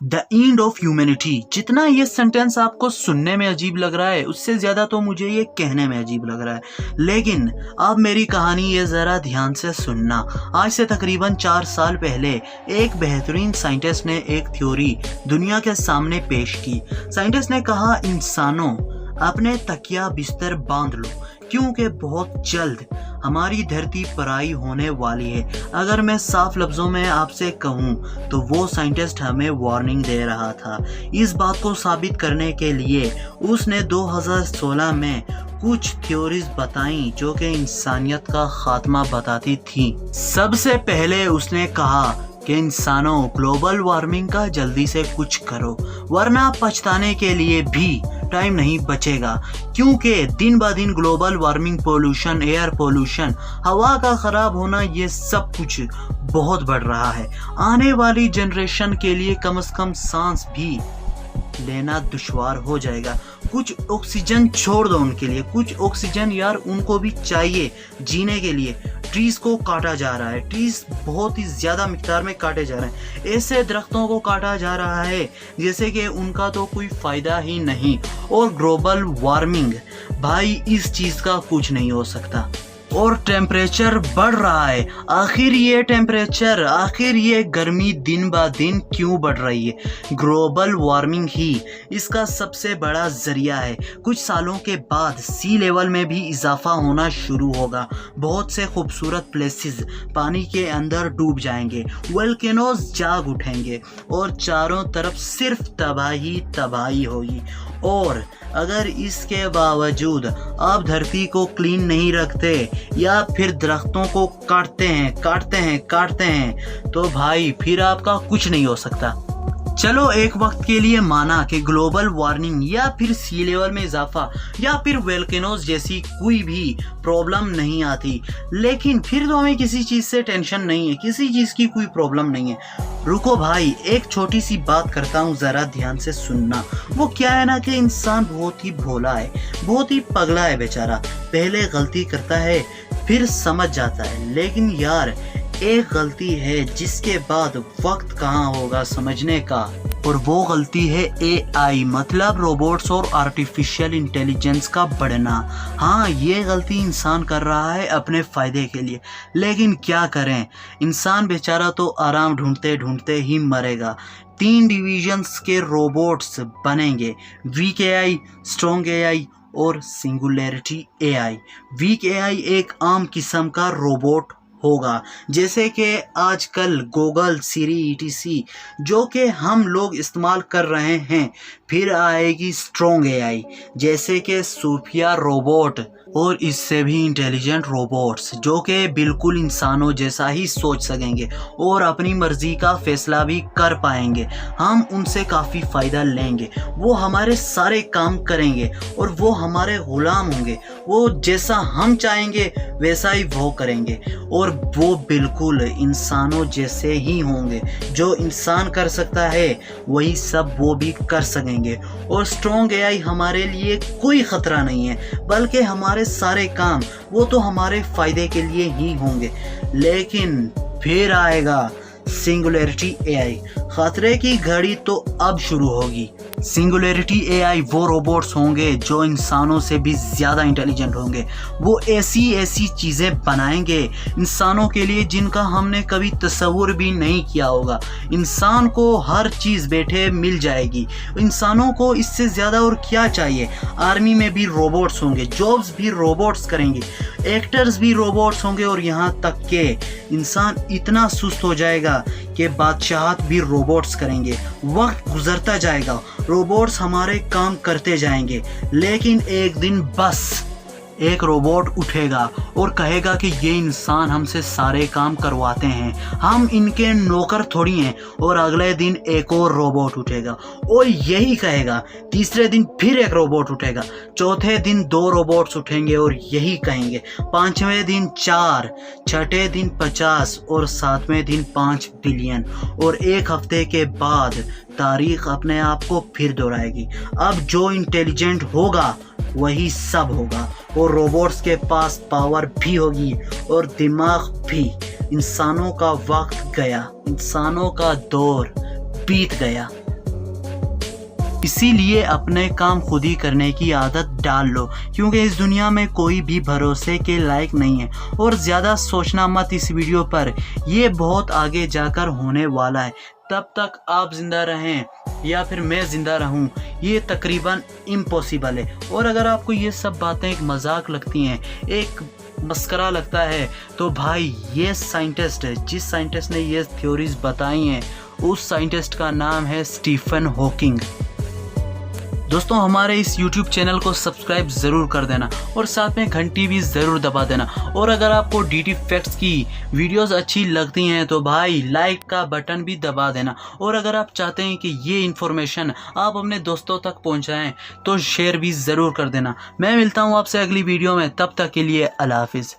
The end of humanity. जितना ये sentence आपको सुनने में अजीब लग रहा है, उससे ज़्यादा तो मुझे ये कहने में अजीब लग रहा है। लेकिन अब मेरी कहानी ये ज़रा ध्यान से सुनना। आज से तकरीबन 4 साल पहले एक बेहतरीन साइंटिस्ट ने एक थ्योरी दुनिया के सामने पेश की। साइंटिस्ट ने कहा, इंसानों अपने तकिया बिस्तर बांध लो, क्योंकि बहुत जल्द हमारी धरती पराई होने वाली है। अगर मैं साफ लफ्ज़ों में आपसे कहूँ तो वो साइंटिस्ट हमें वार्निंग दे रहा था। इस बात को साबित करने के लिए उसने 2016 में कुछ थ्योरीज बताई जो कि इंसानियत का खात्मा बताती थी। सबसे पहले उसने कहा कि इंसानों, ग्लोबल वार्मिंग का जल्दी से कुछ करो, वरना पछताने के लिए भी टाइम नहीं बचेगा, क्योंकि दिन ब दिन global warming, pollution, air pollution, हवा का ख़राब होना, ये सब कुछ बहुत बढ़ रहा है। आने वाली जनरेशन के लिए कम से कम सांस भी लेना दुश्वार हो जाएगा। कुछ ऑक्सीजन छोड़ दो उनके लिए, कुछ ऑक्सीजन यार उनको भी चाहिए जीने के लिए। ट्रीज़ को काटा जा रहा है, ट्रीज़ बहुत ही ज़्यादा मिक़दार में काटे जा रहे हैं। ऐसे दरख्तों को काटा जा रहा है जैसे कि उनका तो कोई फ़ायदा ही नहीं। और ग्लोबल वार्मिंग, भाई इस चीज़ का कुछ नहीं हो सकता। और टेम्परेचर बढ़ रहा है। आखिर ये गर्मी दिन ब दिन क्यों बढ़ रही है? ग्लोबल वार्मिंग ही इसका सबसे बड़ा ज़रिया है। कुछ सालों के बाद सी लेवल में भी इजाफा होना शुरू होगा। बहुत से खूबसूरत प्लेसेस पानी के अंदर डूब जाएंगे, वोल्केनोज जाग उठेंगे और चारों तरफ सिर्फ तबाही होगी। और अगर इसके बावजूद आप धरती को क्लीन नहीं रखते या फिर दरख्तों को काटते हैं तो भाई फिर आपका कुछ नहीं हो सकता। चलो एक वक्त के लिए माना कि ग्लोबल वार्मिंग या फिर सी लेवल में इजाफा या फिर वोल्केनोज जैसी कोई भी प्रॉब्लम नहीं आती, लेकिन फिर तो हमें किसी चीज़ से टेंशन नहीं है, किसी चीज़ की कोई प्रॉब्लम नहीं है। रुको भाई, एक छोटी सी बात करता हूँ, ज़रा ध्यान से सुनना। वो क्या है ना कि इंसान बहुत ही भोला है, बहुत ही पगला है बेचारा। पहले गलती करता है फिर समझ जाता है, लेकिन यार एक गलती है जिसके बाद वक्त कहाँ होगा समझने का, और वो गलती है AI मतलब रोबोट्स और आर्टिफिशियल इंटेलिजेंस का बढ़ना। हाँ, ये गलती इंसान कर रहा है अपने फ़ायदे के लिए, लेकिन क्या करें, इंसान बेचारा तो आराम ढूंढते ढूंढते ही मरेगा। 3 डिवीजन्स के रोबोट्स बनेंगे, वीक AI, स्ट्रॉन्ग AI और सिंगुलैरिटी AI। वीक AI एक आम किस्म का रोबोट होगा, जैसे कि आजकल गूगल, सीरी, ETC जो कि हम लोग इस्तेमाल कर रहे हैं। फिर आएगी स्ट्रॉन्ग AI, जैसे कि सोफिया रोबोट और इससे भी इंटेलिजेंट रोबोट्स जो कि बिल्कुल इंसानों जैसा ही सोच सकेंगे और अपनी मर्ज़ी का फ़ैसला भी कर पाएंगे। हम उनसे काफ़ी फ़ायदा लेंगे, वो हमारे सारे काम करेंगे और वो हमारे ग़ुलाम होंगे। वो जैसा हम चाहेंगे वैसा ही वो करेंगे और वो बिल्कुल इंसानों जैसे ही होंगे। जो इंसान कर सकता है वही सब वो भी कर सकेंगे। और स्ट्रॉन्ग AI हमारे लिए कोई ख़तरा नहीं है, बल्कि हमारे सारे काम वो तो हमारे फ़ायदे के लिए ही होंगे। लेकिन फिर आएगा सिंगुलैरिटी AI। ख़तरे की घड़ी तो अब शुरू होगी। सिंगुलैरिटी AI वो रोबोट्स होंगे जो इंसानों से भी ज़्यादा इंटेलिजेंट होंगे। वो ऐसी चीज़ें बनाएंगे इंसानों के लिए जिनका हमने कभी तसव्वुर भी नहीं किया होगा। इंसान को हर चीज़ बैठे मिल जाएगी। इंसानों को इससे ज़्यादा और क्या चाहिए? आर्मी में भी रोबोट्स होंगे, जॉब्स भी रोबोट्स करेंगे, एक्टर्स भी रोबोट्स होंगे और यहाँ तक के इंसान इतना सुस्त हो जाएगा कि बादशाहत भी रोबोट्स करेंगे। वक्त गुजरता जाएगा, रोबोट्स हमारे काम करते जाएंगे, लेकिन एक दिन बस एक रोबोट उठेगा और कहेगा कि ये इंसान हमसे सारे काम करवाते हैं, हम इनके नौकर थोड़ी हैं। और अगले दिन एक और रोबोट उठेगा और यही कहेगा। तीसरे दिन फिर एक रोबोट उठेगा, चौथे दिन 2 रोबोट्स उठेंगे और यही कहेंगे, 5वें दिन 4, छठे दिन 50 और 7वें दिन 5 बिलियन। और एक हफ्ते के बाद तारीख अपने आप को फिर दोहराएगी। अब जो इंटेलिजेंट होगा वही सब होगा और रोबोट्स के पास पावर भी होगी और दिमाग भी। इंसानों का वक्त गया, इंसानों का दौर बीत गया। इसीलिए अपने काम खुद ही करने की आदत डाल लो, क्योंकि इस दुनिया में कोई भी भरोसे के लायक नहीं है। और ज़्यादा सोचना मत इस वीडियो पर, ये बहुत आगे जाकर होने वाला है। तब तक आप ज़िंदा रहें या फिर मैं ज़िंदा रहूं, ये तकरीबन इम्पॉसिबल है। और अगर आपको ये सब बातें एक मजाक लगती हैं, एक मस्करा लगता है, तो भाई ये साइंटिस्ट है, जिस साइंटिस्ट ने ये थ्योरीज बताई हैं, उस साइंटिस्ट का नाम है स्टीफन हॉकिंग। दोस्तों, हमारे इस YouTube चैनल को सब्सक्राइब ज़रूर कर देना और साथ में घंटी भी ज़रूर दबा देना। और अगर आपको DT फैक्ट्स की वीडियोस अच्छी लगती हैं तो भाई लाइक का बटन भी दबा देना। और अगर आप चाहते हैं कि ये इन्फॉर्मेशन आप अपने दोस्तों तक पहुंचाएं तो शेयर भी ज़रूर कर देना। मैं मिलता हूं आपसे अगली वीडियो में, तब तक के लिए अल्लाह हाफिज़।